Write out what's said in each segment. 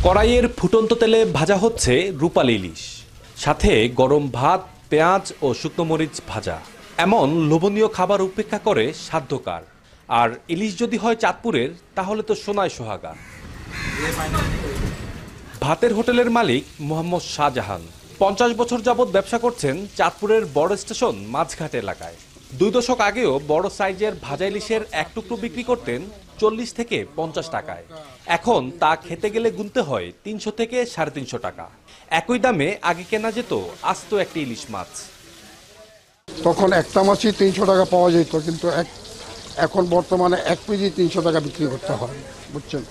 কড়াইয়ের ফুটন্ত তেলে ভাজা হচ্ছে রূপালী ইলিশ, সাথে গরম ভাত, পেঁয়াজ ও শুকনো মরিচ ভাজা। এমন লোভনীয় খাবার উপেক্ষা করে সাধ্যকার। আর ইলিশ যদি হয় চাঁদপুরের, তাহলে তো সোনায় সোহাগা। ভাতের হোটেলের মালিক মোহাম্মদ শাহজাহান 50 বছর যাবৎ ব্যবসা করছেন চাঁদপুরের বড় স্টেশন মাঝঘাট এলাকায়। 2 দশক আগেও বড় সাইজের ভাজা ইলিশের এক টুকরো বিক্রি করতেন 40 থেকে 50 টাকায়। এখন তা খেতে গেলে গুনতে হয় 300 থেকে 350 টাকা। একই দামে আগে কেনা যেত আস্ত একটি ইলিশ মাছ। তখন একটা মাছই 300 টাকা পাওয়া যেত, কিন্তু এখন বর্তমানে 1 কেজি 300 টাকা বিক্রি করতে হয়। বুঝছেন,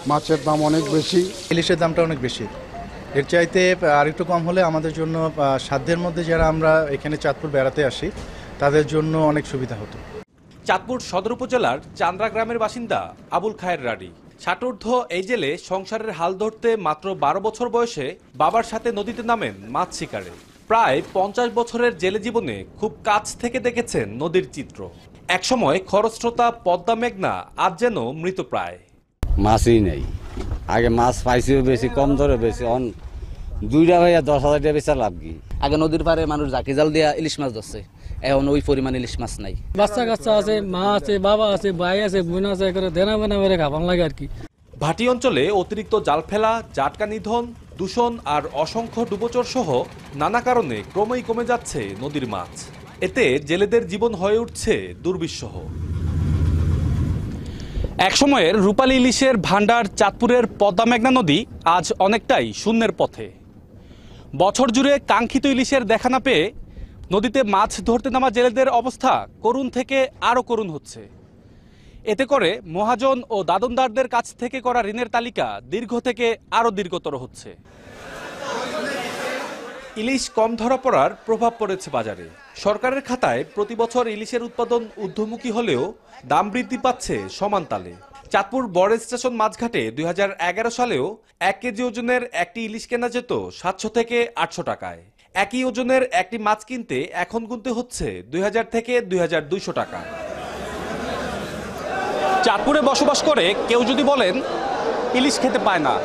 মাছের দাম অনেক বেশি, ইলিশের দামটা অনেক বেশি। এর চাইতে আর একটু কম হলে আমাদের জন্য, সাধ্যের মধ্যে যারা আমরা এখানে চাঁদপুর বেড়াতে আসি তাদের জন্য অনেক সুবিধা হতো। চাঁদপুর সদর উপজেলার চান্দ্রা গ্রামের বাসিন্দা আবুল খায়ের রাডি। ষাটোর্ধ্ব এই জেলে সংসারের হাল ধরতে মাত্র 12 বছর বয়সে বাবার সাথে নদীতে নামেন মাছ শিকারে। প্রায় 50 বছরের জেলে জীবনে খুব কাছ থেকে দেখেছেন নদীর চিত্র। একসময় খরস্রোতা পদ্মা মেঘনা আজ যেন মৃতপ্রায়। মাছই নেই। আগে মাছ পাইছিও বেশি, কম দরে বেশি। দুইটা ভাইয়া 10,000 টাকা বেচা লাভ কি? আগে নদীর পাড়ে মানুষ জাকি জাল দিয়া ইলিশ মাছ ধরছে, এখন ওই পরিমাণ ইলিশ মাছ নাই। বাচ্চা কাচ্চা আছে, মা আছে, বাবা আছে, ভাই আছে, বোন আছে, করে দেনা বেনা মেরে খাবার লাগে আর কি। ভাটি অঞ্চলে অতিরিক্ত জাল ফেলা, জাটকা নিধন, দূষণ আর অসংখ্য ডুবোচর সহ নানা কারণে ক্রমেই কমে যাচ্ছে নদীর মাছ। এতে জেলেদের জীবন হয়ে উঠছে দুর্বিষহ। একসময়ের রূপালী ইলিশের ভান্ডার চাঁদপুরের পদ্মা মেঘনা নদী আজ অনেকটাই শূন্যের পথে। বছর জুড়ে কাঙ্ক্ষিত ইলিশের দেখা না পেয়ে নদীতে মাছ ধরতে নামা জেলেদের অবস্থা করুণ থেকে আরও করুণ হচ্ছে। এতে করে মহাজন ও দাদনদারদের কাছ থেকে করা ঋণের তালিকা দীর্ঘ থেকে আরও দীর্ঘতর হচ্ছে। ইলিশ কম ধরা পড়ার প্রভাব পড়েছে বাজারে। সরকারের খাতায় প্রতি বছর ইলিশের উৎপাদন ঊর্ধ্বমুখী হলেও দাম বৃদ্ধি পাচ্ছে সমান তালে। চাঁদপুর বড় স্টেশন মাঝঘাটে 2011 সালেও 1 কেজি ওজনের একটি ইলিশ কেনা যেত 700 থেকে 800 টাকায়। একই ওজনের একটি মাছ কিনতে এখন গুনতে হচ্ছে 2000 থেকে 2200 টাকা। চাঁদপুরে বসবাস করে কেউ যদি বলেন ইলিশ খেতে পায় না,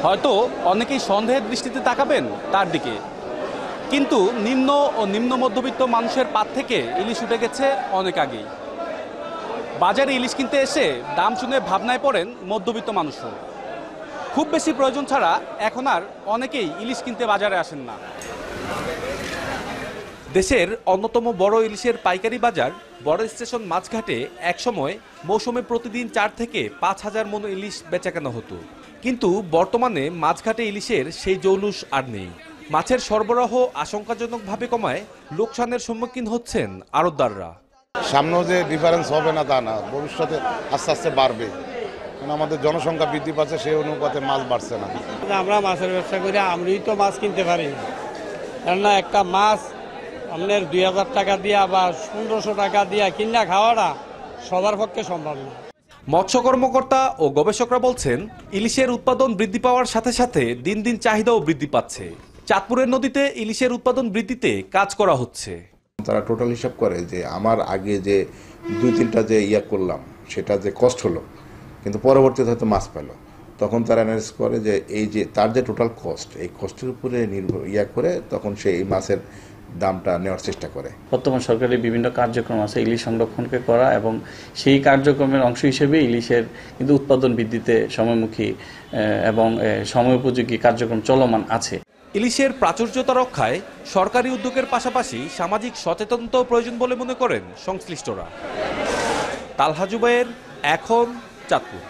হয়তো অনেকেই সন্দেহের দৃষ্টিতে তাকাবেন তার দিকে। কিন্তু নিম্ন ও নিম্ন মধ্যবিত্ত মানুষের পাত থেকে ইলিশ উঠে গেছে অনেক আগেই। বাজারে ইলিশ কিনতে এসে দাম শুনে ভাবনায় পড়েন মধ্যবিত্ত মানুষও। খুব বেশি প্রয়োজন ছাড়া এখন আর অনেকেই ইলিশ কিনতে বাজারে আসেন না। দেশের অন্যতম বড় ইলিশের পাইকারি বাজার বড় স্টেশন মাঝঘাটে একসময় মৌসুমে প্রতিদিন 4 থেকে 5,000 মণ ইলিশ বেচাকেনা হতো। কিন্তু বর্তমানে মাঝঘাটে ইলিশের সেই জৌলুস আর নেই। মাছের সরবরাহ আশঙ্কাজনকভাবে কমায় লোকসানের সম্মুখীন হচ্ছেন আড়তদাররা। সামনেও যে ডিফারেন্স হবে না তা না, ভবিষ্যতে আস্তে আস্তে বাড়বে, কারণ আমাদের জনসংখ্যা বৃদ্ধি পাচ্ছে, সেই অনুপাতে মাছ বাড়ছে না। আমরা মাছের ব্যবসা করি, আমরাই তো মাছ কিনতে পারি না, কেননা একটা মাছ আপনার 2000 টাকা দিয়া বা 1500 টাকা দিয়া কিনা খাওয়াটা সবার পক্ষে সম্ভব না। মৎস্য কর্মকর্তা ও গবেষকরা বলছেন, ইলিশের উৎপাদন বৃদ্ধি পাওয়ার সাথে সাথে দিন দিন চাহিদাও বৃদ্ধি পাচ্ছে। চাঁদপুরের নদীতে ইলিশের উৎপাদন বৃদ্ধিতে কাজ করা হচ্ছে। তারা টোটাল হিসাব করে যে আমার আগে যে 2-3টা যে করলাম সেটা যে কষ্ট হলো, কিন্তু পরবর্তীতে হয়তো মাছ পেল, তখন তারা অ্যানালাইসিস করে যে এই যে তার যে টোটাল কস্ট, এই কষ্টের উপরে নির্ভর করে তখন সে এই মাছের দামটা নেওয়ার চেষ্টা করে। বর্তমান সরকারের বিভিন্ন কার্যক্রম আছে ইলিশ সংরক্ষণকে করা, এবং সেই কার্যক্রমের অংশ হিসেবে ইলিশের কিন্তু উৎপাদন বৃদ্ধিতে সময়মুখী এবং সময়োপযোগী কার্যক্রম চলমান আছে। ইলিশের প্রাচুর্যতা রক্ষায় সরকারি উদ্যোগের পাশাপাশি সামাজিক সচেতনতাও প্রয়োজন বলে মনে করেন সংশ্লিষ্টরা। তালহা জুবায়ের, এখন, চাঁদপুর।